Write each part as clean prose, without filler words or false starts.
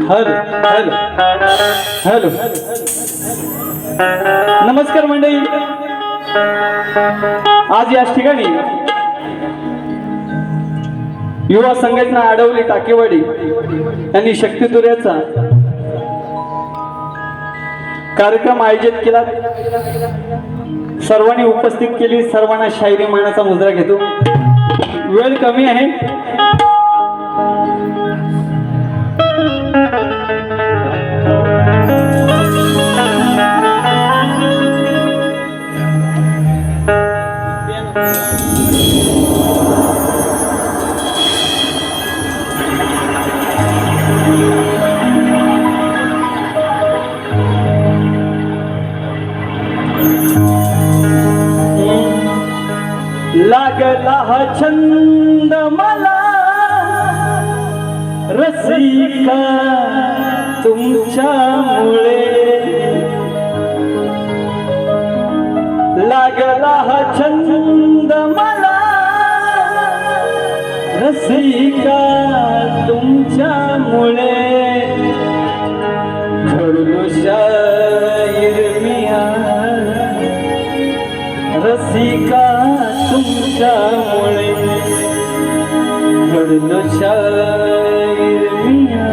Hello hello hello नमस्कार मंडळी. आज याच ठिकाणी युवा संघटना आडवली टाकेवाडी यांनी शक्तितुर्याचा कार्यक्रम आयोजित केला. सर्वांनी उपस्थित केली. सर्वांना शायरी मानाचा मुद्रा घेतो. वेळ कमी आहे. लागला हा छंद मला रसिका तुमच्यामुळे, लागला हा छंद मला रसिका तुमच्यामुळे, घडलो शायर मिया रसिका तुमच्यामुळे, घडलो शायर मिया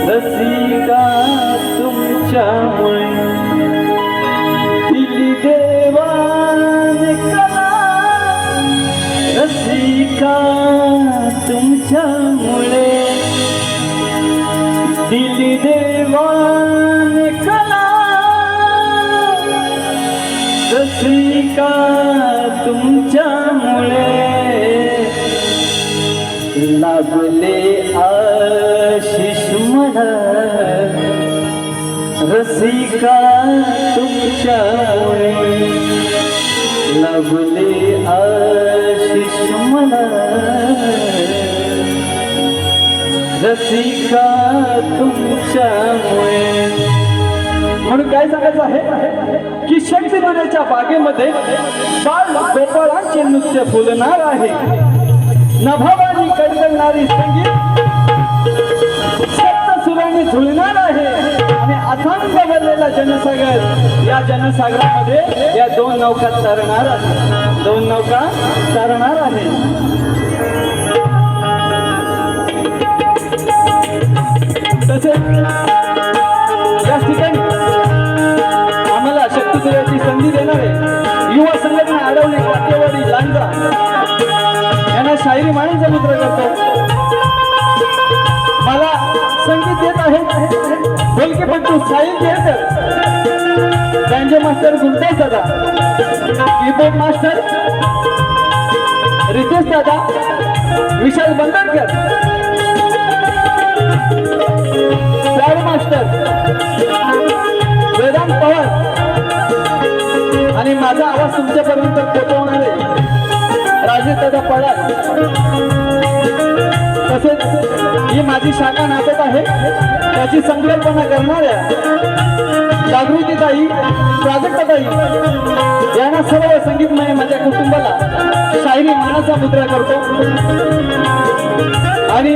रसिका तुमच्यामुळे, दिली देवाने कला रसिका तुमच्यामुळे, दिली देवाने कला रसिका तुमच्यामुळे, लाभले आशिष मला रसिका तुमच्यामुळे, लाभले आशिष मला रसिका तुमच्यामुळे. म्हणून काय सांगायचं आहे की शक्तितुर्याच्या बागेमध्ये बाळ गोपाळांचे नृत्य फुलणार आहे. नभावानी कडकडणारी संगीत सप्तसुरांनी झुलणार आहे. आणि अथांग भरलेला जनसागर, या जनसागरामध्ये या दोन नौका तरणार आहेत, दोन नौका तरणार आहेत. तसेच या ठिकाणी आम्हाला शक्ती देण्याची संधी देणारे युवा संघटना अडवणे, काटेवाडी, लांजा यांना शायरी माणून समुद्र करतो. मला संगीत देत आहेत ढोलकीपट्टू साहिल केळकर, बँजो मास्टर गुलतेज दादा, कीबोर्ड मास्टर रितेश दादा, विशाल बंदरकर, फ्लावर मास्टर वेदांत पवार आणि माझा आवाज तुमच्यापर्यंत पोहोचवणारे राजेश दादा पवार. तसेच ही माझी शाखा नाचत आहे त्याची संकल्पना करणाऱ्या जागृतीताई, प्राजक्ताताई यांना सर्व संगीतमय माझ्या कुटुंबाला शायरी मानाचा मुद्रा करतो. आणि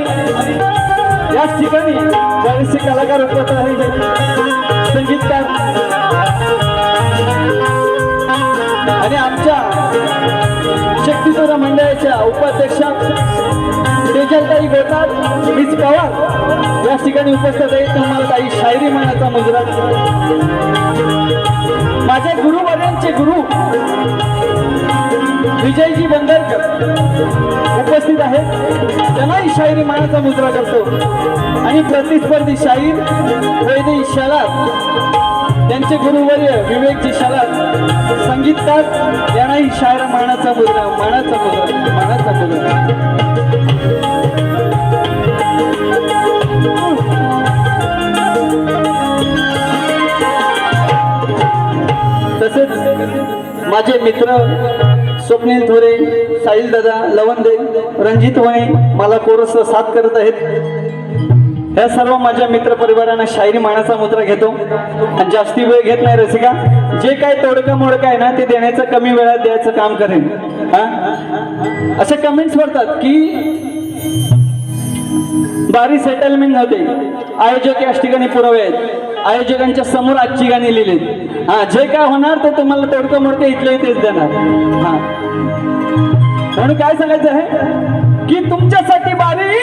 याच ठिकाणी बरेचसे कलाकार उपलब्ध आहेत, संगीतकार आणि आमच्या शक्तीसुर मंडळाच्या उपाध्यक्षा तेजलताई गोटार, मिस पवार या ठिकाणी उपस्थित आहेत. तुम्हाला काही शायरी मानाचा मुजरा. माझ्या गुरुवर्यांचे गुरु विजयजी बंदरकर उपस्थित आहेत, त्यांनाही शायरी मानाचा मुजरा करतो. आणि प्रतिस्पर्धी शाहीर वैदेही शलार त्यांचे गुरुवर्य विवेकजी शलार संगीतकार यांनाही शायर मानाचा मुद्रा, मानाचा मुद्रा, मानाचा मुद्रा. तसेच माझे मित्र स्वप्नील थोरे, साहिल दादा, लवंदे, रणजित वणे मला कोरस साथ करत आहेत. या सर्व माझ्या मित्र परिवारांना शायरी मानाचा मुद्रा घेतो आणि जास्ती वेळ घेत नाही. रसिका, जे काय तोडका मोडका आहे ना ते देण्याचं, कमी वेळात द्यायचं काम करेन. असे कमेंट्स पडतात की बारी सेटलमेंट नव्हते, आयोजक याच ठिकाणी पुरावे आहेत, आयोजकांच्या समोर आजची गाणी लिहिलीत. जे काय होणार ते तुम्हाला तोडकं मोडकं इथले तेच देणार. म्हणून काय सांगायचं आहे की तुमच्यासाठी बारी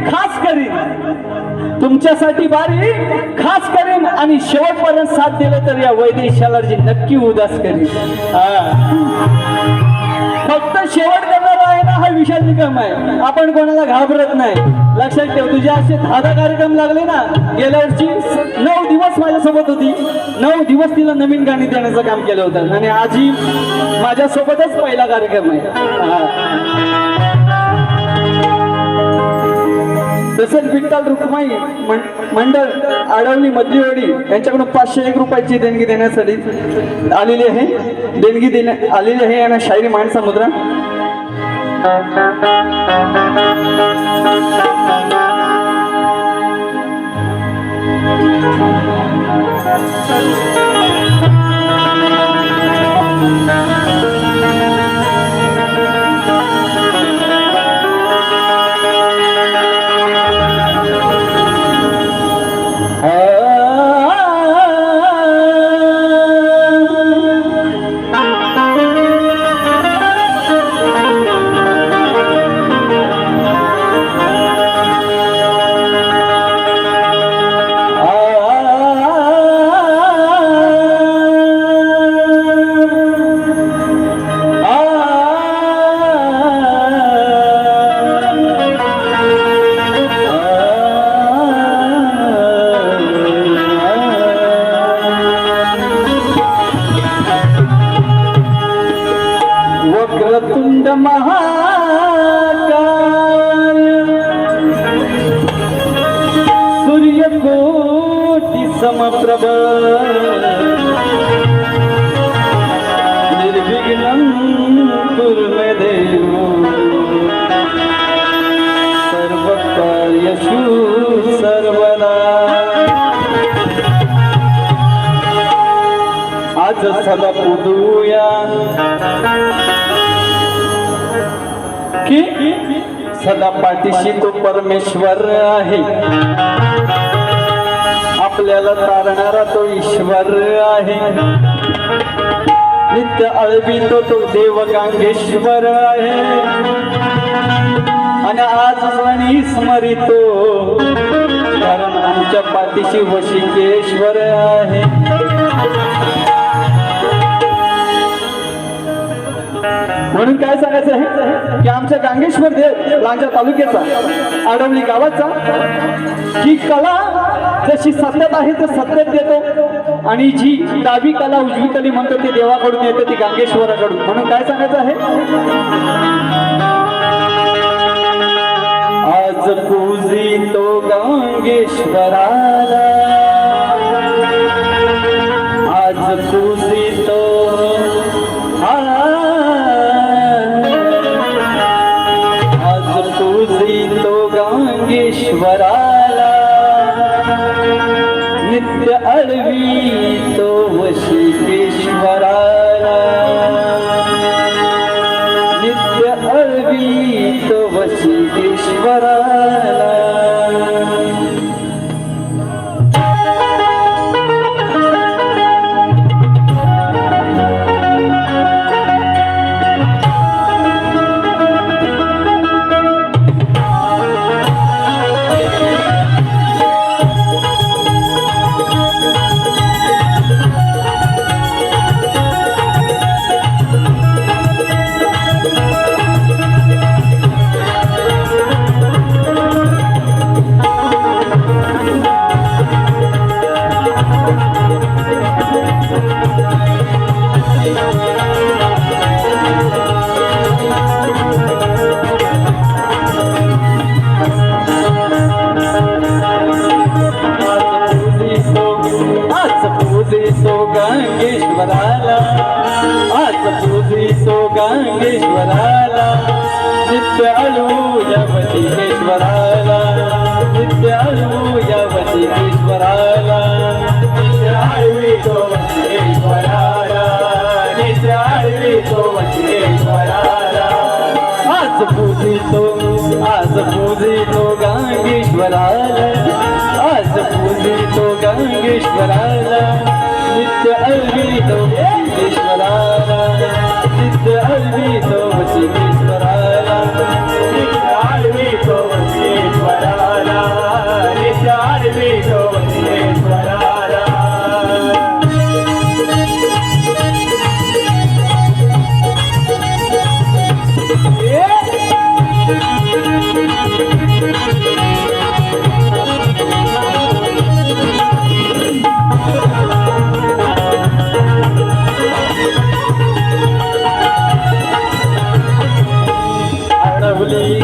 खास करीन, तुमच्यासाठी बारी खास करीन आणि शेवटपर्यंत साथ दिलं तर या वैदेही शलारजी नक्की उदास करीन. फक्त शेवट करणारा आहे ना हा विशाल निकम आहे. आपण कोणाला घाबरत नाही. लक्षात ठेव, तुझे असे 10 कार्यक्रम लागले ना, गेल्या वर्षी 9 दिवस माझ्यासोबत होती, 9 दिवस तिला नवीन गाणी देण्याचं काम केलं होतं आणि आजही माझ्यासोबतच पहिला कार्यक्रम आहे. तसेच विठ्ठल रुक्माई मंडळ आडवली मधलीवाडी यांच्याकडून 501 रुपयाची देणगी देण्यासाठी आलेली आहे, देणगी आलेली आहे. यांना शायरी माणसा मुद्रा. वक्रतुंड महाकाय सूर्यकोटि समप्रभ निर्विघ्नं कुरु मे देव सर्वकार्येषु सर्वदा. आज सदा पुदूया की सदा पाठीशी तो परमेश्वर आहे. आपल्याला तारणारा तो ईश्वर आहे. नित्य अळवितो तो देव गांगेश्वर आहे. आणि आज स्वनी स्मरितो कारण आमच्या पाठीशी वशिकेश्वर आहे. म्हणून काय सांगायचं आहे की आमच्या गांगेश्वर देव लांजा तालुक्याचा आडवली गावाचा ही कला जशी सत्यात आहे तर सत्यात देतो आणि जी डावी कला उजवी कली म्हणतो ती देवाकडून येते ती गांगेश्वराकडून. म्हणून काय सांगायचं आहे आज पूजितो गांगेश्वराला आज पूजितो आज पूजितो गांगेश्वराला नित्य अळवितो वशिकेश्वराला नित्य अळवितो वशिकेश्वराला. गांगेश्वराला आज पूजितो गांगेश्वराला नित्य अळूया वशिकेश्वराला नित्य अळूया वशिकेश्वराला नित्य अळवितो वशिकेश्वराला नित्य अळवितो वशिकेश्वराला. आज पूजितो गांगेश्वराला आज पूजितो गांगेश्वराला नित्य अळवितो वशिकेश्वराला नित्य अळवितो वशिकेश्वराला नित्य अळवितो वशिकेश्वराला नित्य अळवितो वशिकेश्वराला.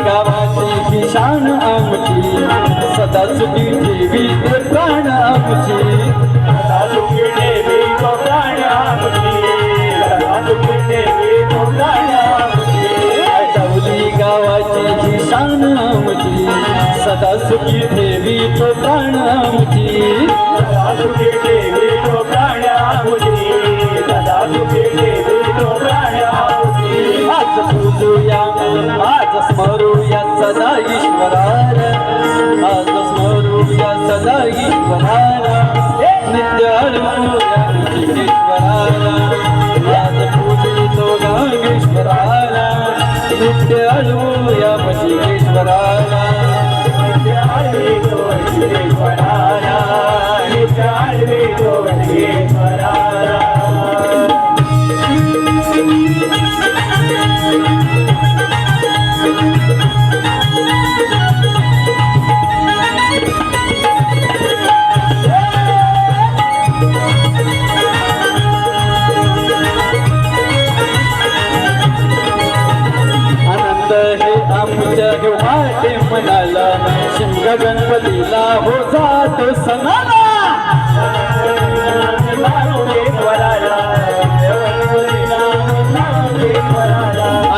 गावाची शान आमची सदा सुखी ठेवी ते प्राण आमची सदा सुखी ठेवी तो प्राण आमची सदा सुखी ठेवी तो प्राण आमची. आडवली गावाची ही शान आमची सदा सुखी ठेवी तो प्राण आमची सदा सुखी ठेवी तो प्राण आमची सदा सुखी ठेवी तो प्राण आमची. आज पूजूया आज स्मरूया सदा ईश्वराला आज स्मरूया सदा ईश्वराला नित्य अळूया वशिकेश्वराला आज पूजितो गांगेश्वराला नित्य अळूया वशिकेश्वराला नित्य अळवितो वशिकेश्वराला नित्य अळवितो वशिकेश्वराला. आमच्या वाटे मनाला शिमग गणपतीला हो जातो सणाला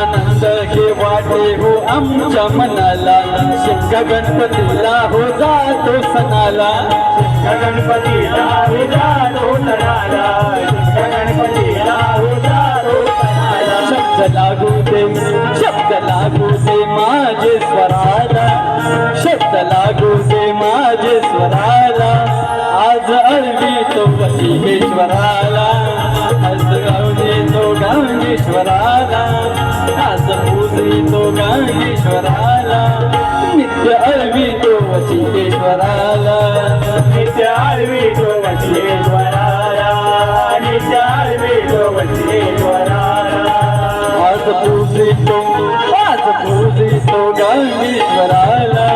आनंद हे वाटे हो आमच्या मनाला शिमग गणपतीला हो जातो सणाला गणपतीला हो जातो सणाला गणपतीला हो जातो सणाला. शब्द लागू दे माझे स्वराला शब्द लागू दे माझे स्वराला आज आळवितो वशिकेश्वराला आज गावतो गांगेश्वराला आज पूजितो गांगेश्वराला नित्य आळवितो वशिकेश्वराला नित्य आळवितो वशिकेश्वराला नित्य आळवितो वशिकेश्वराला आज पूजितो गांगेश्वराला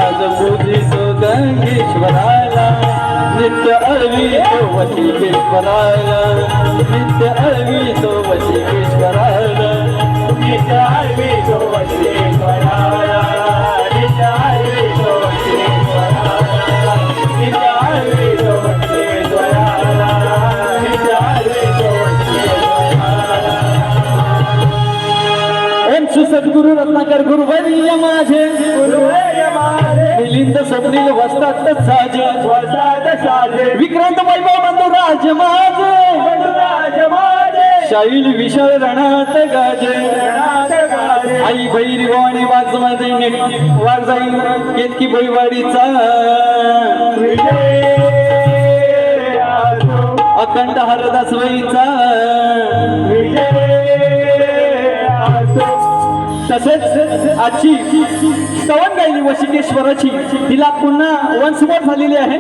आज पूजितो गांगेश्वराला नित्य आळवितो वशिकेश्वराला नित्य आळवितो वशिकेश्वराला नित्य आळवितो वशिकेश्वराला नित्य आळवितो वशिकेश्वराला नित्य आळवितो वशिकेश्वराला नित्य आळवितो वशिकेश्वराला ओम सुसद्गुरु रत्नाकर गुरुवर्य माझे गुरुवर्य माझे मिलिंद स्वप्नील वस्तात साजे वसात साजे विक्रांत वैभव बंधू राज माझे वनराज माझे शाहील विशाल रणात गाजे रणात गाजे आई भैरी भवानी वाघ माझे वाघ जाईल केतकी भोईवाडीचा विजय असो अखंड हरदास वईचा विजय असो तसेच आजची स्तवन गायली वशिकेश्वराची तिला पुन्हा वन्स मोर झालेली आहे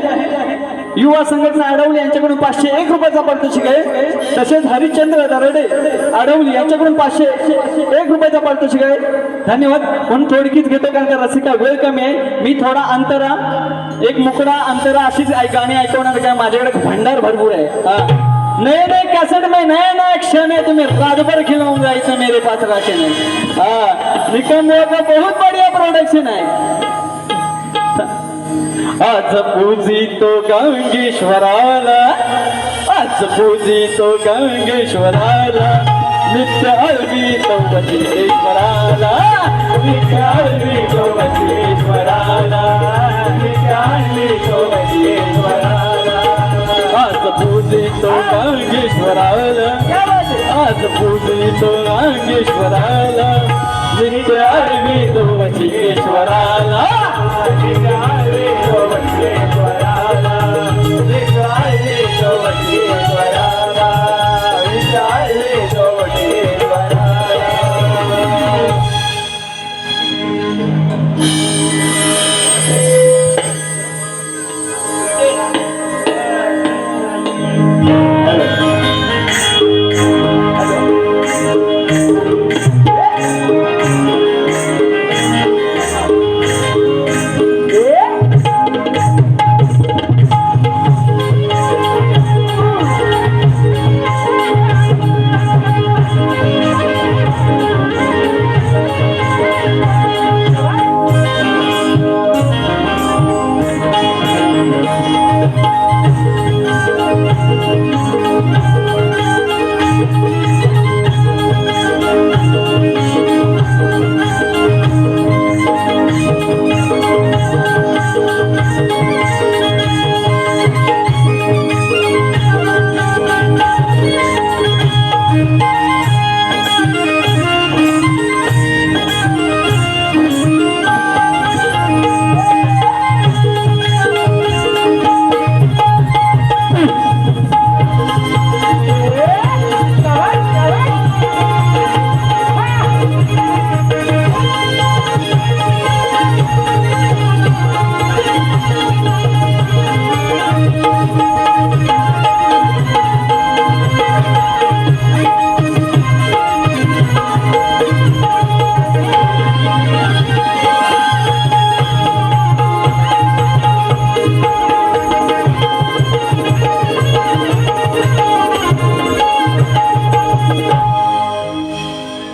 युवा संघटना आडवली यांच्याकडून 501 रुपयाचा पारितोषिक आहे तसेच हरिश्चंद्र दरडे आडवली यांच्याकडून 501 रुपयाचा पारितोषिक आहे धन्यवाद म्हणून थोडकीच घेतो कारण का रसिका वेळ कमी आहे मी थोडा अंतरा एक मुकडा अंतरा अशीच गाणी ऐकवणार काय माझ्याकडे भंडार भरपूर आहे नए नए कैसेट में नया नया क्षण है तुम्हें रात भर खिलाऊंगा इसे मेरे पास राशन है निकम का बहुत बढ़िया प्रोडक्शन है आज पूजितो गांगेश्वराला आज पूजितो गांगेश्वराला नित्य आळवितो वशिकेश्वराला नित्य आळवितो वशिकेश्वराला नित्य आळवितो वशिकेश्वराला आज पूजितो गांगेश्वराला आज पूजितो गांगेश्वराला नित्य आळवितो वशिकेश्वराला नित्य आळवितो वशिकेश्वराला नित्य आळवितो वशिकेश्वराला नित्य आळवितो वशिकेश्वराला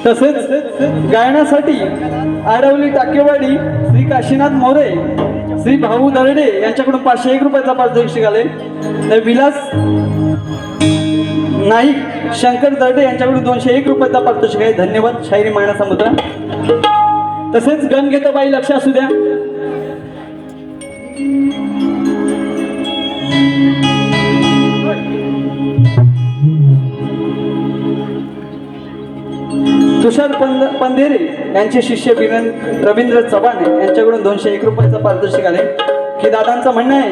तसेच गायनासाठी आडवली टाकेवाडी श्री काशीनाथ मोरे श्री भाऊ दरडे यांच्याकडून 501 रुपयाचा पारितोषिक आले विलास नाईक शंकर दरडे यांच्याकडून 201 रुपयाचा पारितोषिक आहे धन्यवाद शायरी मायनाचा मुद्रा तसेच गण घेतो बाई लक्ष असू द्या तुषार पंधेरे यांचे शिष्य रवींद्र चव्हाण यांच्याकडून 201 रुपयाचा पारितोषिक आले की दादांचं म्हणणं आहे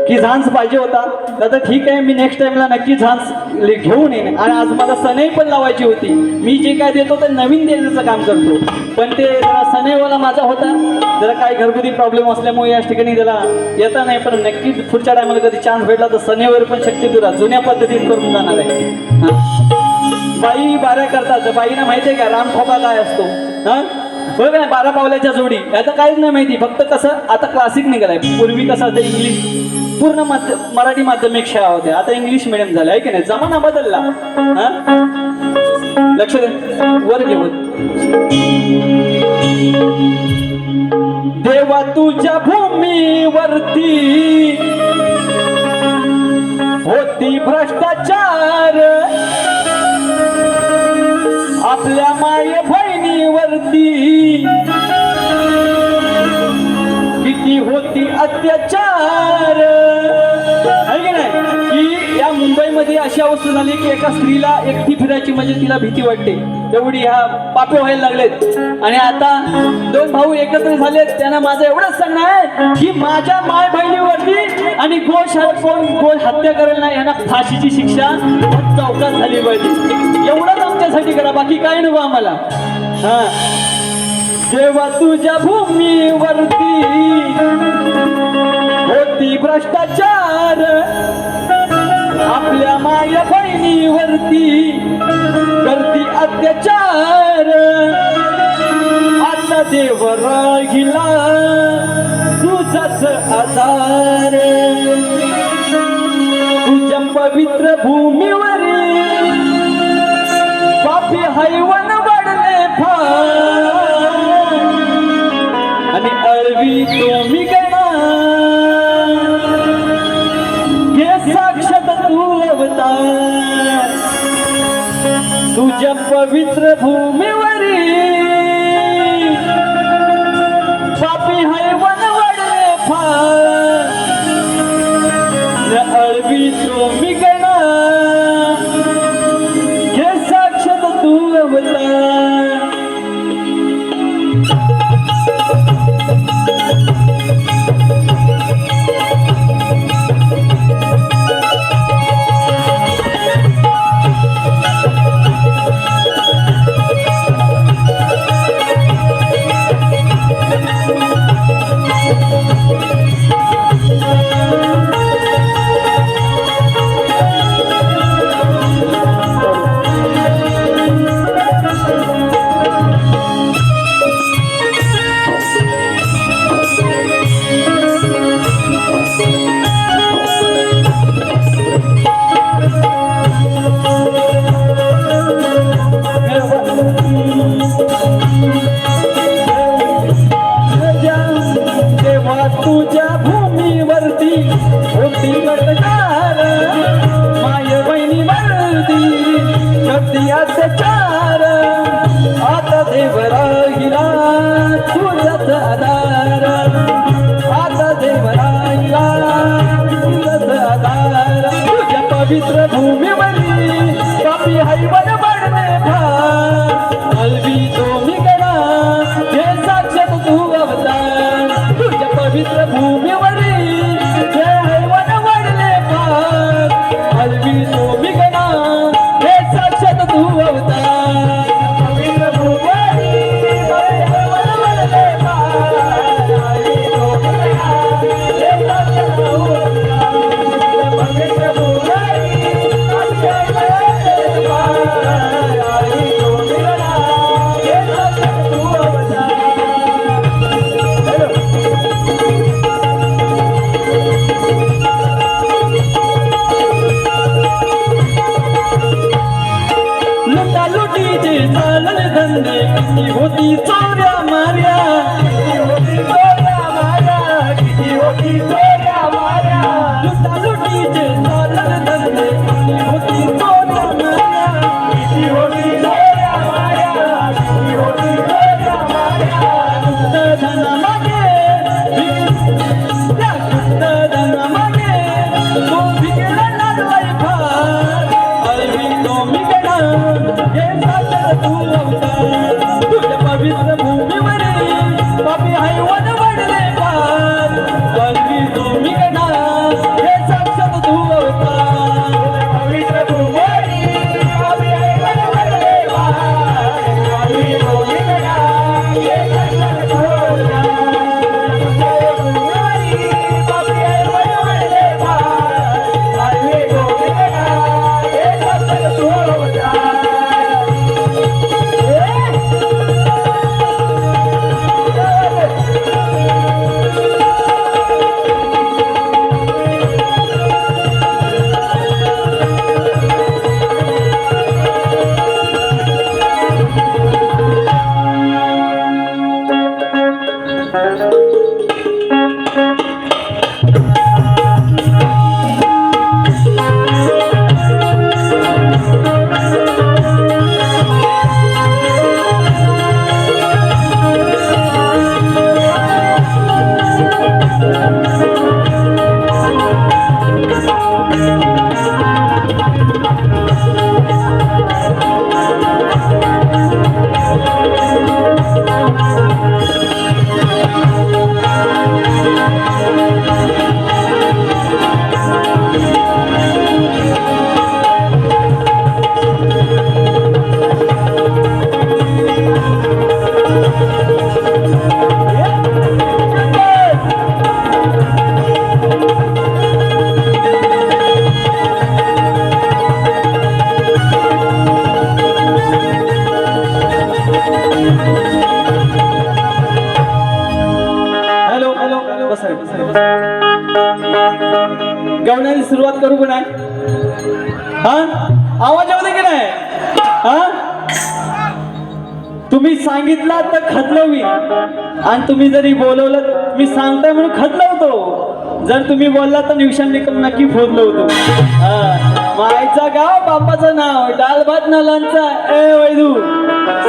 की झांज पाहिजे होता. दादा ठीक आहे, मी नेक्स्ट टाइमला नक्की झांज घेऊन येईन. आणि आज मला सनई पण लावायची होती. मी जे काय देतो ते नवीन देण्याचं काम करतो, पण ते जरा सनईवाला माझा होता, जरा काही घरगुती प्रॉब्लेम असल्यामुळे याच ठिकाणी त्याला येता नाही. पण नक्की पुढच्या टायमाला कधी चान्स भेटला तर सनईवर पण शक्यतो जुन्या पद्धतीत करून जाणार आहे. बाई बाऱ्या करतात. बाईना माहिती आहे का रामखोपा काय असतो? हा बघ ना, 12 पावल्याच्या जोडी. आता काहीच नाही माहिती, फक्त कसं आता क्लासिक निघालाय. पूर्वी कसं असतं इंग्लिश पूर्ण मराठी माध्यमिक शाळा होत्या, आता इंग्लिश मिडियम झालं आहे की नाही. जमाना बदलला. हा लक्ष दे, वर घेऊन देवा तुझ्या भूमीवरती होती भ्रष्टाचार, आपल्या माय बहिणीवरती किती होती अत्याचार. आहे की नाही? की या मुंबईमध्ये अशी अवस्था झाली की एका स्त्रीला एकटी फिरायची म्हणजे तिला भीती वाटते, तेवढी ह्या पापे व्हायला लागलेत. आणि आता 2 भाऊ एकत्र झालेत. त्यांना माझं एवढंच सांगणं आहे की माझ्या माय बहिणीवरती आणि गोश हत्या करायला नाही, यांना फाशीची शिक्षा चौकात झाली पाहिजे. एवढंच आमच्यासाठी करा, बाकी काय नको आम्हाला. हा जेव्हा तुझ्या भूमीवरती होती भ्रष्टाचार, आपल्या माया बहिणीवरती करती अत्याचार, आता देव राहिला तुझाच आधार, तुझ्या पवित्र भूमीवरील पापी हैवन वाढले फार, आणि अळवी तुम्ही गणा हे साक्षात तू अवतार, तुझ्या पवित्र भूमीवरील पापी हैवन वाढले फार, अळवी तुम्ही गणा हे साक्षात तू अवतार. तुझ्या भूमीवरती होती भ्रष्टाचार, माय बहिणीवरती करती अत्याचार, आता देव राहिला तुझाच आधार, आता देव राहिला तुझाच आधार, तुझ्या पवित्र भूमीवरती पापी हैवन वाढले फार, अलवी तुम्ही गणा हे साक्षात तू अवतार, तुझ्या पवित्र भूमीवरील हे हैवन वाढले फार, अलवी तुम्ही गणा हे साक्षात तू अवतार, पवित्र भूमीवरील हैवन वाढले फार, अलवी तुम्ही गणा हे साक्षात तू अवतार, पवित्र भूमीवरील हैवन वाढले फार, अलवी तुम्ही गणा हे साक्षात तू अवतार. लुटालुटीचे चालले धंदे किती होती चोऱ्या माऱ्या, किती होती चोऱ्या माऱ्या, किती होती चोऱ्या माऱ्या, लुटालुटीचे चालले धंदे किती होती चोऱ्या माऱ्या, किती होती चोऱ्या माऱ्या, किती होती चोऱ्या माऱ्या, गुप्त धनामागे त्या गुप्त धनामागे तो भिकेला लागलाय फार, अलवी तुम्ही गणा हे साक्षात तू अवतार, तुझ्या पवित्र भूमीवरील पापी हैवन वाढले फार, अलवी हा आवाज येऊ दे की नाही हा तुम्ही सांगितलं तर खदलवी आणि तुम्ही जरी बोलवलं मी सांगताय म्हणून खदलवतो जर तुम्ही बोलला तर निवशान निकम नक्की फोडलवतो मायचा गाव बापाचं नाव डाल भात नालांचा ए वैदू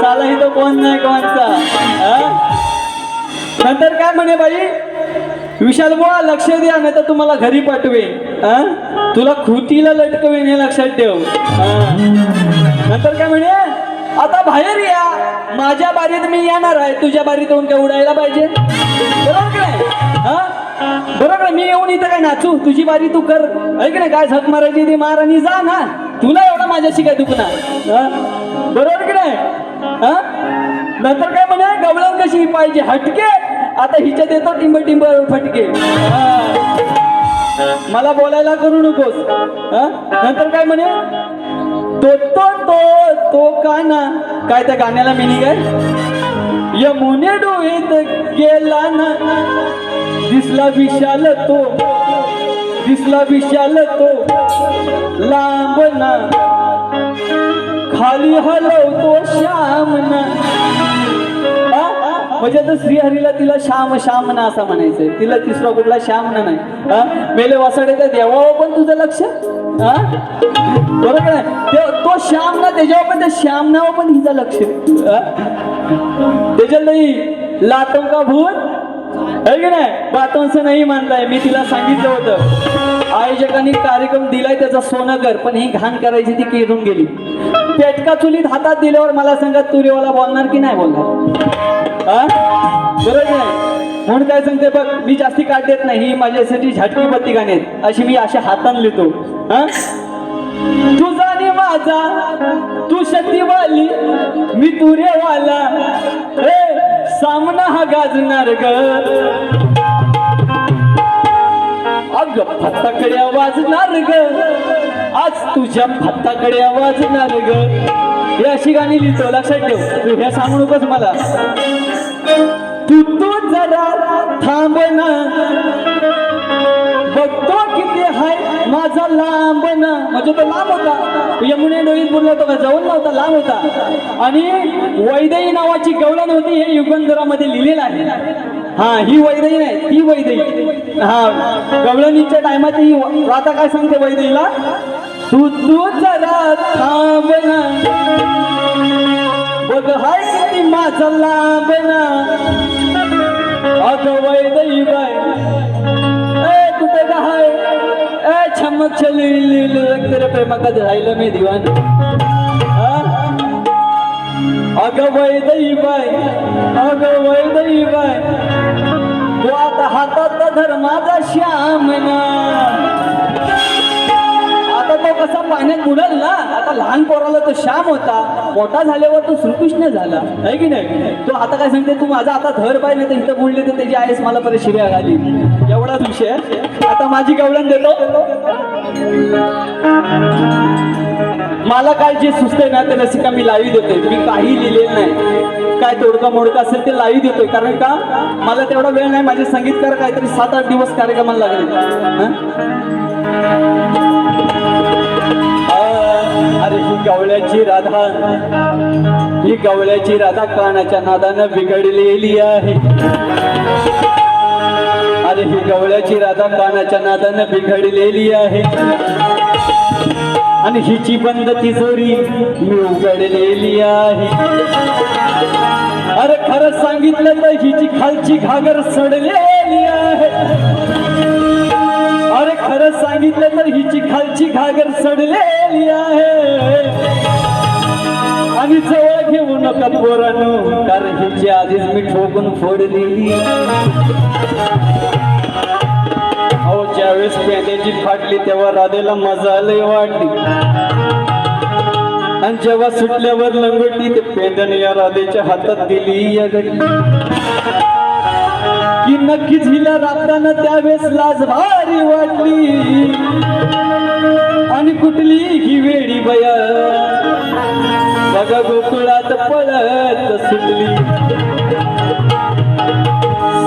साला इथं कोण नाही कोणचा नंतर काय म्हणे बाई विशाल बुवा लक्ष द्या नाही तर तुम्हाला घरी पाठवेन तुला खुटीला लटकवेन हे लक्षात ठेव नंतर काय म्हणे आता बाहेर या माझ्या बारीत मी येणार आहे तुझ्या बारीत येऊन काय उडायला पाहिजे बरोबर की नाही बरोबर आहे मी येऊन इथं काय नाचू तुझी बारी तू कर ऐक ना काय झक मारायची ती मार आणि जा ना तुला एवढा माझ्याशी काय दुखणार बरोबर की नाही नंतर काय म्हणे गवळण कशी पाहिजे हटके आता हिच्या देतो टिंब टिंब फटके मला बोलायला करू नकोस नंतर काय म्हणे तो तो तो तो काना काय त्या गाण्याला मिनिंग आहे यमुने डोळीत गेला ना दिसला विशाल तो लांब ना खाली हलवतो श्याम ना म्हणजे आता श्रीहरीला तिला श्याम श्याम ना असं म्हणायचंय तिला तिसरा कुठला श्याम ना नाही मेले वासाड्याचा देवावर पण तुझं लक्ष बरोबर आहे तो श्याम ना त्याच्यावर पण त्या श्याम नाव पण हिचं लक्ष त्याच्यात नाही लाटो का भूत है की नाही बातों से नाही मानताय मी तिला सांगितलं होतं आयोजकांनी कार्यक्रम दिलाय त्याचा सोनं कर पण ही घाण करायची ती केरून गेली पेटका चुलीत हातात दिल्यावर मला सांगा तुरीवाला बोलणार की नाही बोलणार बरोबर नाही म्हणून काय सांगते बघ मी जास्ती काढ देत नाही ही माझ्यासाठी झटकी बत्ती गाणी आहेत अशी मी अशा हातान लिहितो तुझा आणि माझा तू शक्तीवाली मी तुरेवाला सामना हा गाजणार ग अग फत्ताकडे वाजणार ग आज तुझ्या फत्ताकडे वाजणार ग हे अशी गाणी लिहितो लक्षात ठेव तू हे सांगू नकोस मला तू जरा थांब ना बघतो किती हाय माझा लांब ना म्हणजे तो लांब होता यमुने डोईत बोलला होता जवळ नव्हता लांब होता आणि वैदई नावाची गवळण होती हे युगंधरामध्ये लिहिलेलं आहे हा ही वैदई नाही ती वैदई हा गवळणीच्या टायमात ही आता काय सांगते वैदईला तू जरा थांब ना बघ हाय किती माझा लांब ना अगं वैदई बाय कुठे का हाय छमक चली तेरे प्रेमा का राहिलं मी दिवान अगं वैदई बाय तू आता हातात धर माझा श्याम ना आता तो कसा पाण्यात बुडल ना आता लहान पोराला तो श्याम होता मोठा झाल्यावर तो श्रीकृष्ण झाला आहे की नाही तो आता काय सांगते तू माझा आता धर पाहिजे तर इथं बुडले तर त्याची आईस मला परत शिव्या घाली एवढाच विषय आता माझी गवळण देतो मला काय जे सुचतंय ना ते रसिका मी लाईव्ह देतोय मी काही लिहिलेलं नाही काय तोडका मोडका असेल ते लाईव्ह देतोय कारण का मला तेवढा वेळ नाही माझे संगीतकार काहीतरी 7-8 दिवस कार्यक्रमाला लागले अरे ही गवळ्याची राधा कानाच्या नादानं बिघडलेली आहे अरे ही गवळ्याची राधा कानाच्या नादानं बिघडलेली आहे आणि हिची बंद तिजोरी मी उघडलेली आहे अरे खरं सांगितलं तर हिची खालची घागर सडलेली आहे अरे खरं सांगितलं तर हिची खालची घागर सडलेली आहे आणि जवळ घेऊ नका पोरांनो कारण हिची आधीच मी ठोकून फोडलेली अहो ज्यावेळेस पेंड्याची फाटली तेव्हा राधेला मजा लय वाटली आणि जेव्हा सुटल्यावर लंगोटी ते पेंड्याने या राधेच्या हातात दिली या घडी की नक्कीच हिला राबताना त्यावेळेस लाज भारी वाटली आणि कुठली ही वेडी बया बघा गोकुळात पळत सुटली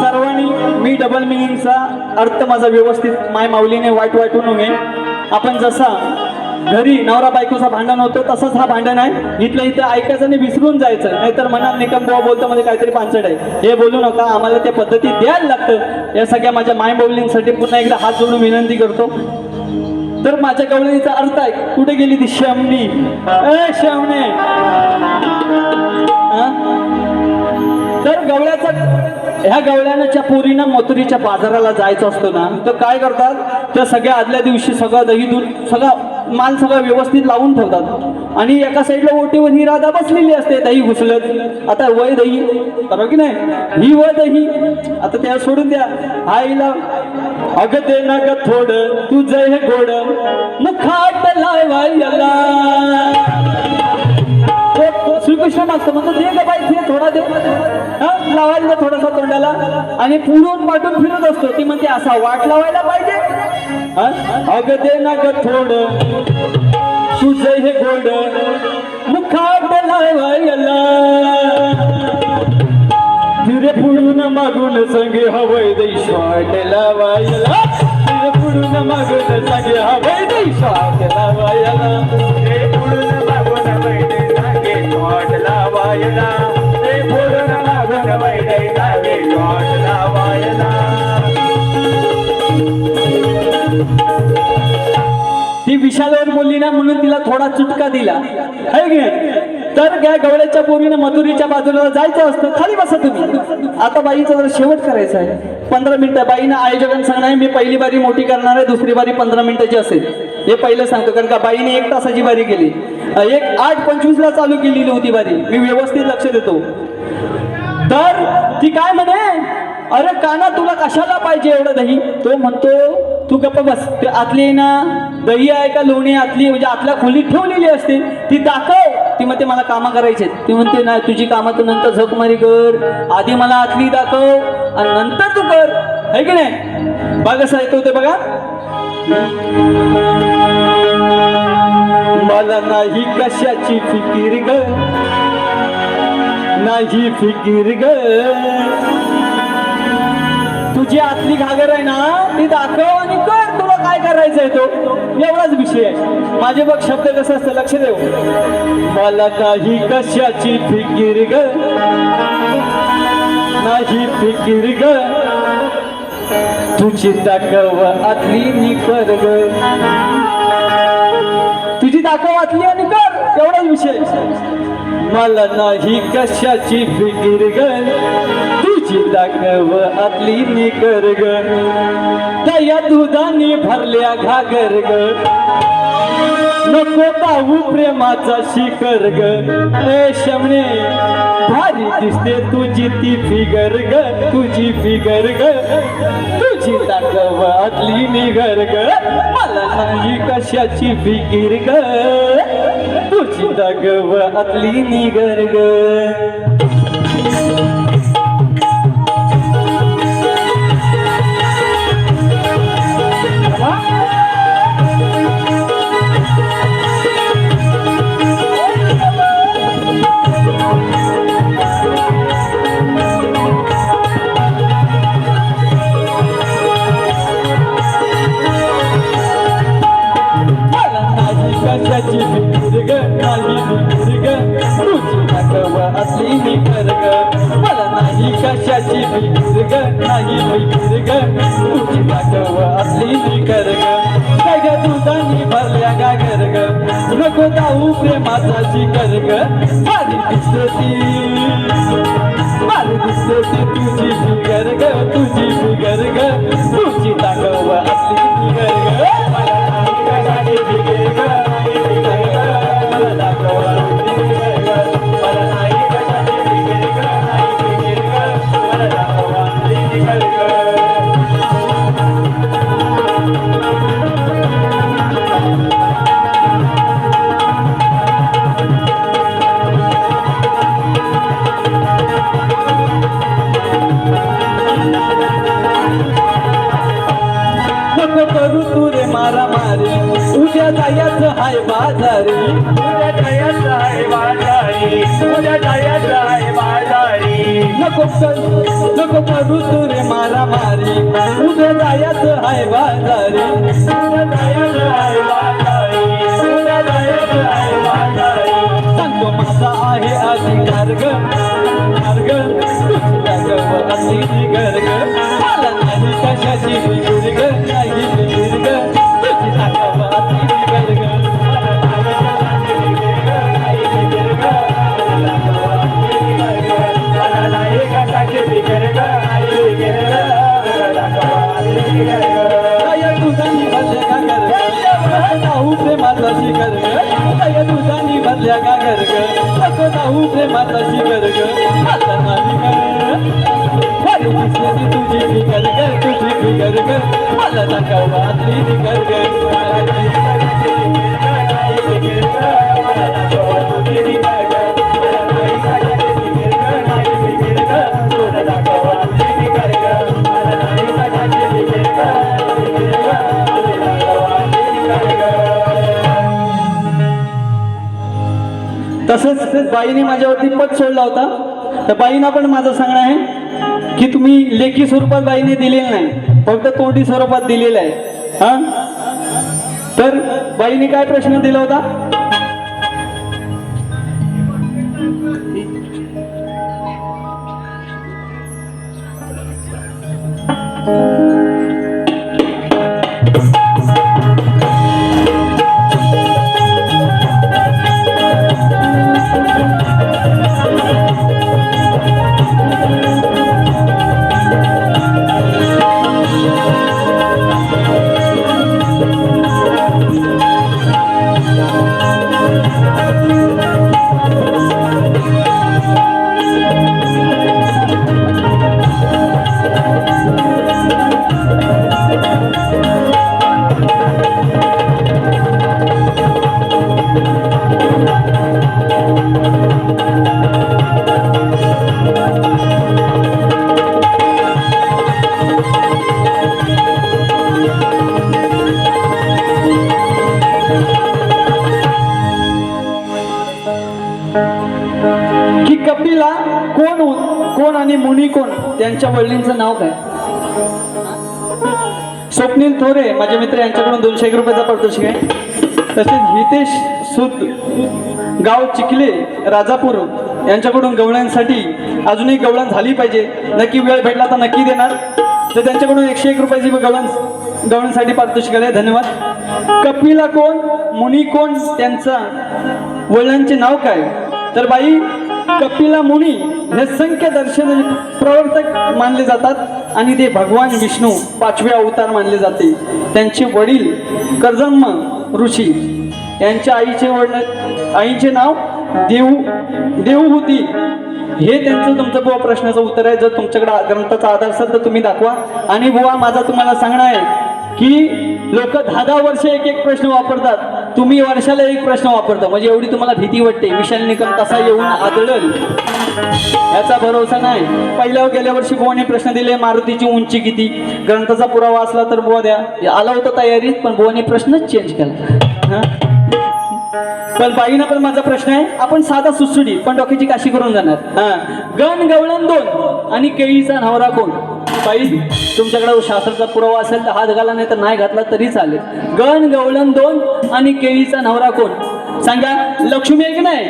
सर्वांनी मी डबल मिनिंगचा अर्थ माझा व्यवस्थित माय माऊलीने वाटू नये आपण जसा घरी नवरा बायकोचं भांडण होतं तसंच हा भांडण आहे. इथलं इथं ऐकायचं आणि विसरून जायचं, नाहीतर मनात निकम बुवा बोलतो म्हणजे काहीतरी पांचट आहे हे बोलू नका. आम्हाला त्या पद्धती द्यायला लागतं. या सगळ्या माझ्या माय बहिणींसाठी पुन्हा एकदा हात जोडून विनंती करतो. तर माझ्या गवळणीचा अर्थ आहे, कुठे गेली ती शमनी? शमने. तर ह्या गवळ्याच्या पोरीनं मथुरीच्या बाजाराला जायचं असतो ना, तर काय करतात, त्या सगळ्या आदल्या दिवशी सगळं दही दूध सगळा माल सगळा व्यवस्थित लावून ठेवतात आणि एका साईडला ओटीवर ही राधा बसलेली असते दही घुसलत. आता वय दही बरोबर की नाही, ही वय दही आता त्या सोडून द्या. आईला अग दे ना ग थोडं तुझं हे गोड मुखात लावायला. श्रीकृष्ण मागतो म्हणतो दे ग बाई दे थोडा दे, लावायला थोडासा तोंडाला आणि पुढून पाठून फिरत असतो. ती म्हणते असा वाट लावायला पाहिजे. अग दे ना ग थोडं तुझं हे गोड मुखात लावायला. तिरे पुढून मागून संगे हवय दैश वाट लावायला. तिरे पुढून मागून संगे हवय दैश वाट लावायला. ते पुढून मागून बैठे जागे वाट लावायला. ते पुढून मागून बैठे जागे वाट लावायला. ती विशालवर बोलली ना म्हणून तिला थोडा चुटका दिला है की नाही. तर त्या गवळ्याच्या पोरीनं मथुरीच्या बाजूला जायचं असतं. खाली बसा तुम्ही. आता बाईचा जरा शेवट करायचा आहे. 15 मिनिटं बाईनं आयोजकांना सांगणार आहे मी पहिली बारी मोठी करणार आहे, दुसरी बारी 15 मिनिटाची असेल हे पहिलं सांगतो. कारण का बाईने 1 तासाची बारी केली, 8:25 चालू केलेली होती बारी. मी व्यवस्थित लक्ष देतो. तर ती काय म्हणे, अरे काना तुला कशाला पाहिजे एवढं दही? तो म्हणतो तू गप्प बस. ते आतली ना दही आहे का लोणी आतली म्हणजे आतल्या खोलीत ठेवलेली असते ती दाखव. ती म्हणते मला कामं करायचे. ती म्हणते नाही तुझी कामं तू नंतर झकमारी कर, आधी मला आतली दाखव आणि नंतर तू कर है की नाही. बघ कसं ऐकवते बघा. मला नाही कशाची फिकीर ग, नाही फिकीर ग. तुझी आतली घागर आहे ना ती दाखव आणि कर तुला काय करायचंय तो एवढाच विषय आहे. माझे बघ शब्द कसं असतं लक्ष देऊ. मला काही कशाची फिकीर ग, नाही फिकीर ग. तुझी दाखव आतली नि कर ग. तुझी दाखव आतली आणि कर एवढाच विषय. मला नाही कशाची फिकीर ग, तुझी दाखव आतली नि कर ग. त्या दुधाने भरल्या घागर ग, नको पाहू प्रेमाचा शिखर ग. ए शमणे भारी दिसते तुझी ती फिगर ग, तुझी फिगर ग. तुझी दाखव आतली निगर ग. मला नाही कशाची फिकीर ग, तुझी दाखव आतली निगर ग. कशाची फिकीर ग, नाही फिकीर ग. तुझी दाखव आतली निगर ग. मला नाही कशाची फिकीर ग, नाही फिकीर ग. तुझी दाखव आतली निगर ग. काय ग दुधानी भरल्या गागर ग, नको जाऊ प्रेमाचा शिखर ग. भारी दिसते तुझी फिगर ग, तुझी फिगर ग. तुझी दाखव आतली निगर ग. मला नाही कशाची फिकीर ग, मला दाखव आतली निगर ग. मला नाही कशाची फिकीर ग, नाही फिकीर ग. मला दाखव आतली निगर ग. नको करू तू रे मारा मारी, उद्या जायचं हाय बाजारी. उद्या जायचं आहे बाजारी, उद्या जायचं आहे बाजारी. नको करू तू रे मारा मारी, उद्या जायचं हाय बाजारी. उद्या जायचं आहे बाजारी. आहे अधिकार ग मार्ग तुझी दाखवाची जिगर ग मला नाही कशाची फिकीर ग नाही फिकीर ग तुझी दाखवाची जिगर ग मला नाही कशाची फिकीर ग नाही फिकीर ग तुझानी भरल्या का घर नाहू प्रेमाचा शिखर ग तुझानी भरल्या का घर ग नको नाहू प्रेमाचा शिखर ग आता नाही ग दिसली तुझी फिकर ग तुझी फिकर ग मला दाखवातली फिकर ग तसंच बाईने माझ्यावरती पद सोडला होता तर बाईंना पण माझं सांगणं आहे की तुम्ही लेखी स्वरूपात बाईने दिलेलं नाही फक्त तोंडी स्वरूपात दिलेलं आहे हा तर बाईने काय प्रश्न दिला होता की कपिला कोण आणि मुनी कोण त्यांच्या वडिलांचं नाव काय स्वप्नील थोरे माझे मित्र यांच्याकडून 201 रुपयाचा पारितोषिक आहे तसेच हितेश सुद गाव चिखले राजापूर यांच्याकडून गवळ्यांसाठी अजूनही गवळण झाली पाहिजे नक्की वेळ भेटला तर नक्की देणार तर त्यांच्याकडून 101 रुपयाची गवळणसाठी पारितोषिक आहे धन्यवाद कपिला कोण मुनी कोण त्यांचा वडिलांचे नाव काय तर बाई कपिला मुनी हे संख्य दर्शन प्रवर्तक मानले जातात आणि ते भगवान विष्णू 5वे अवतार मानले जाते त्यांचे वडील कर्दम ऋषी यांच्या आईचे नाव देवहूती हे त्यांचं तुमचं बुवा प्रश्नाचं उत्तर आहे जर तुमच्याकडे ग्रंथाचा आधार असेल तर तुम्ही दाखवा आणि बुवा माझा तुम्हाला सांगणं आहे की लोक 10 वर्ष एक प्रश्न वापरतात तुम्ही वर्षाला एक प्रश्न वापरता म्हणजे एवढी तुम्हाला भीती वाटते विशाल निकम कसा येऊन आदळल याचा भरोसा नाही गेल्या वर्षी बुवाने प्रश्न दिले मारुतीची उंची किती ग्रंथाचा पुरावा असला तर बुवा द्या आला होता तयारीत पण बुवाने प्रश्नच चेंज केला पण बाईना पण माझा प्रश्न आहे आपण साधा सुसुडी पण डोक्याची काशी करून जाणार गण गवळण 2 आणि केळीचा नवरा कोण बाई तुमच्याकडे शास्त्राचा पुरावा असेल तर हात घाला नाही तर नाही घातला तरी चालेल गण गवळण 2 आणि केळीचा नवरा कोण सांगा लक्ष्मी एक नाही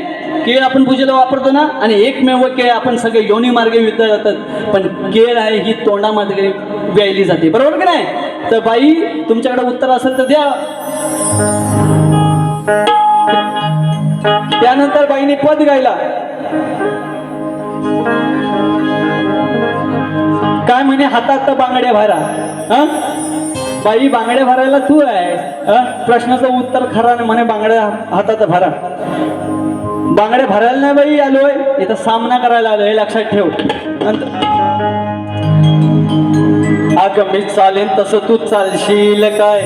केळ आपण पूजेला वापरतो ना आणि एकमेव केळ आपण सगळे योनी मार्गे विकले जातात पण केळ आहे ही तोंडामध्ये व्यायली जाते बरोबर की नाही तर बाई तुमच्याकडे उत्तर असेल तर द्या त्यानंतर बाईने पद गायला काय म्हणे हातात बांगड्या भरा बाई बांगड्या भरायला तू आहे प्रश्नाचं उत्तर खरा नाही म्हणे बांगड्या हातात भरा बांगड्या भरायला नाही बाई आलोय इथं सामना करायला आलोय हे लक्षात ठेव अगं मी चालेन तसं तू चालशील काय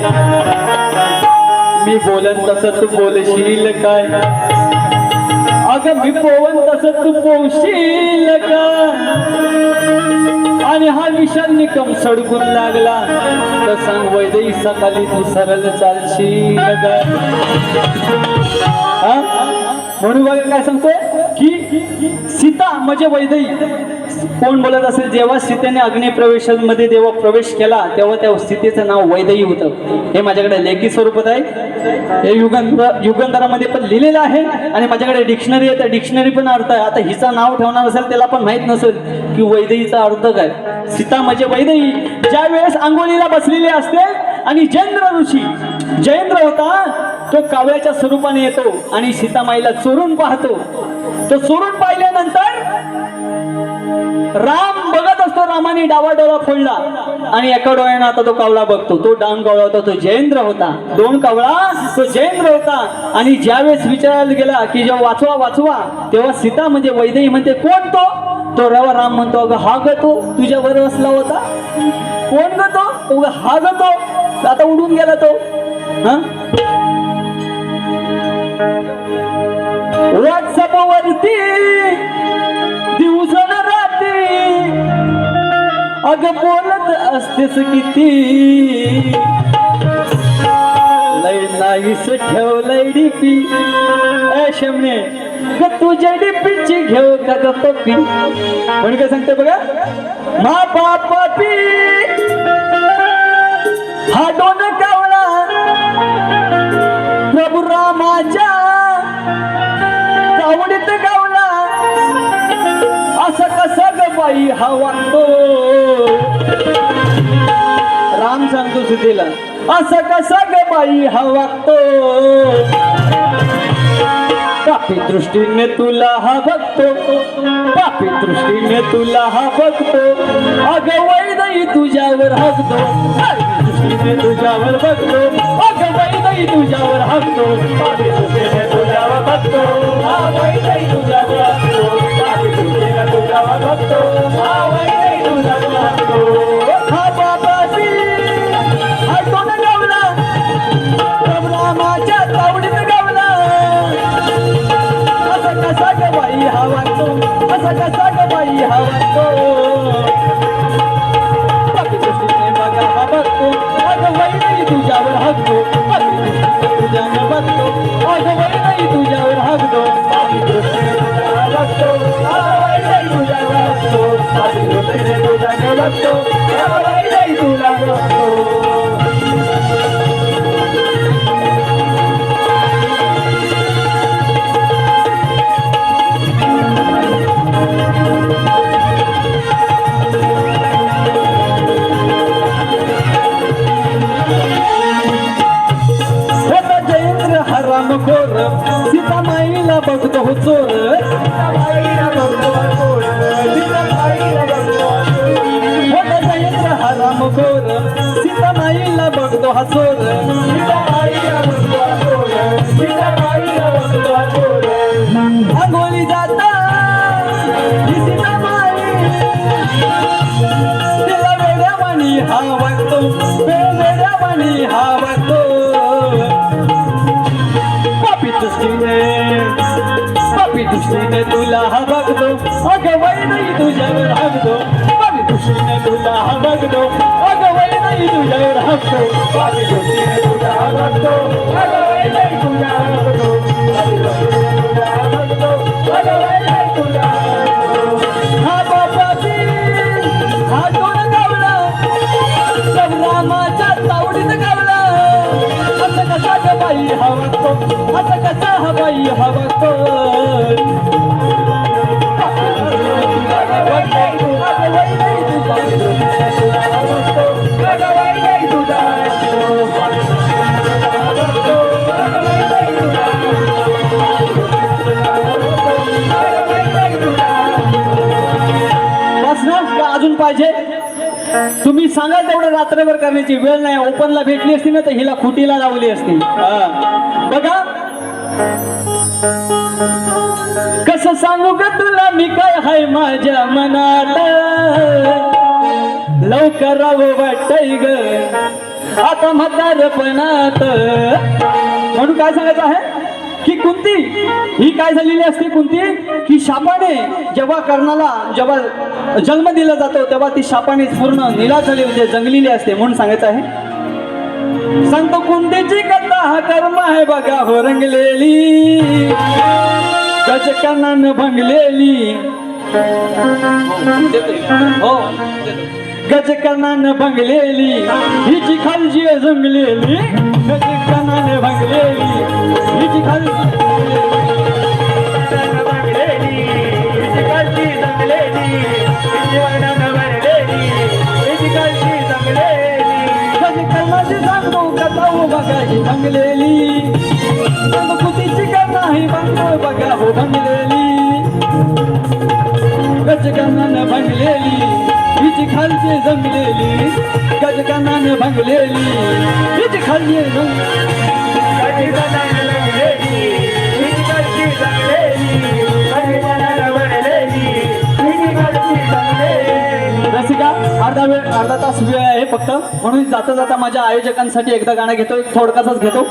मी बोलन तसं तू बोलशील काय अगं मी पोवन तसं तू पोवशील का आणि हा विशाल निकम सडकून लागला तर सांग वैदेही सकाळी तू सरळ चालशील का म्हणून बघा काय सांगतोय की सीता म्हणजे वैदेही. कोण बोलत असेल, जेव्हा सीतेने अग्निप्रवेशामध्ये जेव्हा प्रवेश केला तेव्हा त्या सीतेचं नाव वैदेही होतं. हे माझ्याकडे लेखी स्वरूपात आहे, हे युगंधरामध्ये पण लिहिलेलं आहे आणि माझ्याकडे डिक्शनरी आहे, त्या डिक्शनरी पण अर्थ आहे. आता हिचं नाव ठेवणार असेल त्याला पण माहित नसेल की वैदेहीचा अर्थ काय. सीता म्हणजे वैदेही. ज्या वेळेस आंघोळीला बसलेले असते आणि जयेंद्र होता तो कावळ्याच्या स्वरूपाने येतो आणि सीतामाईला चोरून पाहतो. तो चोरून पाहिल्यानंतर राम बघत असतो, रामाने डावा डोळा फोडला आणि एका डोळ्यानं आता तो कावळा बघतो. तो डान कावळा होता, तो जयेंद्र होता. दोन कावळा तो जयेंद्र होता. आणि ज्यावेळेस विचारायला गेला की जेव्हा वाचवा तेव्हा सीता म्हणजे वैदेही म्हणते कोण तो. तो राम म्हणतो अगं हा ग तो तुझ्यावर बसला होता. कोण ग तो. हा ग तो. आता उडून गेला तो. हा व्हॉट्सअप वरती दिवसन रात्री अगं बोलत असतेस किती. लय नाहीस ठेवलंय डीपी शमने ग तुझ्या डीपीची घेऊ का ग पप्पी. पण काय सांगते बघा, मा पापी हा दोन कावळा प्रभू रामाच्या आवडीत गावला. असं कसं ग बाई हा वागतो. राम सांगतो सीतेला असं कसं ग बाई हा वागतो. पापी दृष्टीने तुला हा बघतो, पापी दृष्टीने तुला हा बघतो. अगं वैदेही तुझ्यावर हसतो, दृष्टीने तुझ्यावर बघतो. अगं वैदेही तुझ्यावर हसतो, पापी दृष्टीने तुझ्यावर बघतो. वैदेही तुझ्यावर हसतो, पापी दृष्टीने तुझ्यावर बघतो. वैदेही तुझ्यावर हसतो. हा बाबाजी हा कोण गावला, रामाच्या तावडीत गावला. असं कसा ग बाई हा वागतो, असं कसा ग बाई हा वागतो. पापी दृष्टीने बघा हा बघतो. अगं वैदेही तुझ्यावर हसतो, पापी दृष्टीने तुझ्यावर बघतो. अगं वैदेही तुझ्यावर हसतो, पापी दृष्टीने तुझ्यावर बघतो. वैदेही तुझ्यावर हसतो, पापी दृष्टीने तुझ्यावर बघतो. वैदेही तुझ्यावर हसतो. सीतामाईला बघतो हो चोर. हराम खोर सीतामाईला बघतो हा चोर. आंघोळी जाता ही सीतामाई तिला वेड्यावानी हा वागतो, वेड्यावानी हा वागतो. पापी दृष्टीने तुला हा बघतो. अगं वैदेही तुझ्यावर हसतो, पापी दृष्टीने तुला हा बघतो. अगं वैदेही तुझ्यावर हसतो, पापी दृष्टीने तुला हा बघतो. अगं वैदेही तुझ्यावर हसतो, पापी दृष्टीने तुला हा बघतो. अगं वैदेही तुझ्यावर हसतो. हा बाबाजी हा कोण गावला, रामाच्या तावडीत गावला. असं कसा ग बाई हा वागतो, असं कसा हा बाई हा वागतो. बस ना का अजून पाहिजे. तुम्ही सांगा तेवढं रात्रभर करण्याची वेळ नाही. ओपनला भेटली असती ना तर हिला खुटीला लावली असती. बघा कसं सांगू ग तुला मी काय हाय माझ्या मनात. लवकर वाटतय ग आता म्हातारपणात. म्हणून काय सांगायचं आहे की कुंती ही काय झालेली असते. कुंती ही शापाने जेव्हा कर्णाला जेव्हा जन्म दिला जातो तेव्हा ती शापाने पूर्ण निला झाली होते, जंगलेली असते. म्हणून सांगायचं आहे. सांगतो कुंतीची कथा आता हा कर्म आहे बघा हो रंगलेली गजकनान भंगलेली हो गजकनान भंगलेली हिची खालची जंगलेली गजकनान भंगलेली हिची खालची सांगतो कथा हो बघा ही भंगलेली कुतीची कथा ही बांधतो बघा हो भंगलेली गजकनान भंगलेली हिची खालची जंगलेली गजकनान भंगलेली हिची खालची रसिका अर्धा तास वेळ आहे फक्त म्हणून जाता जाता माझ्या आयोजकांसाठी एकदा गाणं घेतो थोडकासच घेतो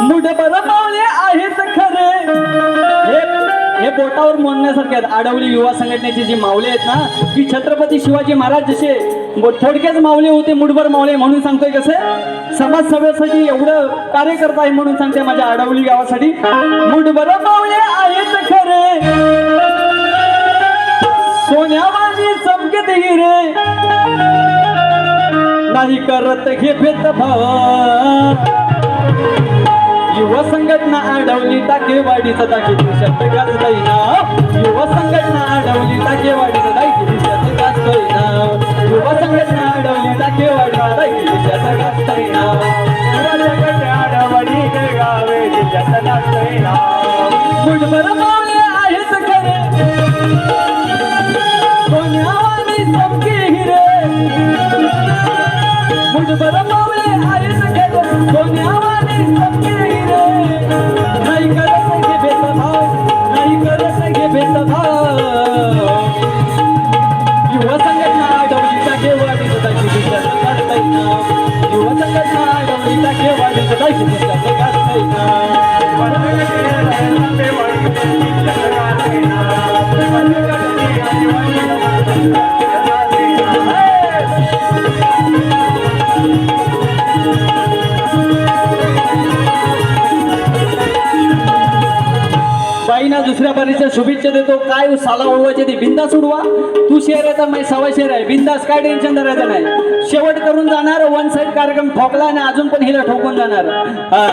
मुठभर पावले आहेत खरे हे बोटावर मोडण्यासारखे आहेत आडवली युवा संघटनेची जी मावले आहेत ना की छत्रपती शिवाजी महाराज जसे थोडक्याच मावले होते मुठभर मावले म्हणून सांगतोय कसे समाजसेवेसाठी एवढं कार्य करत आहे म्हणून सांगते माझ्या आडवली गावासाठी मुठभर पावले आहेत खरे सोन्यावानी चमकेत हिरे नाही करत घे भेदभाव युवा संघटना आडवली टाकेवाडीचा दाखी शब्द गाजतोय ना युवा संघटना आडवली टाकेवाडीचा दाखी शब्द गाजतोय ना युवा संघटना आडवली टाकेवाडीचा दाखी शब्द गाजतोय ना युवा संघटना आडवली गावे शब्द गाजतोय ना मुठभर पावले आहेत खरे सोन्यावानी चमके हिरे मुठभर पावले आहेत खरे सोन्यावानी चमके हिरे नाही करत घे भेदभाव नाही करत घे भेदभाव युवा संघटना आडवलीचा घेवाडीचा दाखी दिसत गाजतय ना युवा संघटना आडवलीचा घेवाडीचा दाखी दिसत गाजतय ना बाईना दुसऱ्या बारीच्या शुभेच्छा देतो काय साला उडवायचे ती बिंदास उडवा तू शेअर आहे तर मी सवा शेअर आहे बिंदास काय टेन्शन धरायचं नाही शेवट करून जाणार वन साइड कार्यक्रम ठोकला आणि अजून पण हिला ठोकून जाणार हा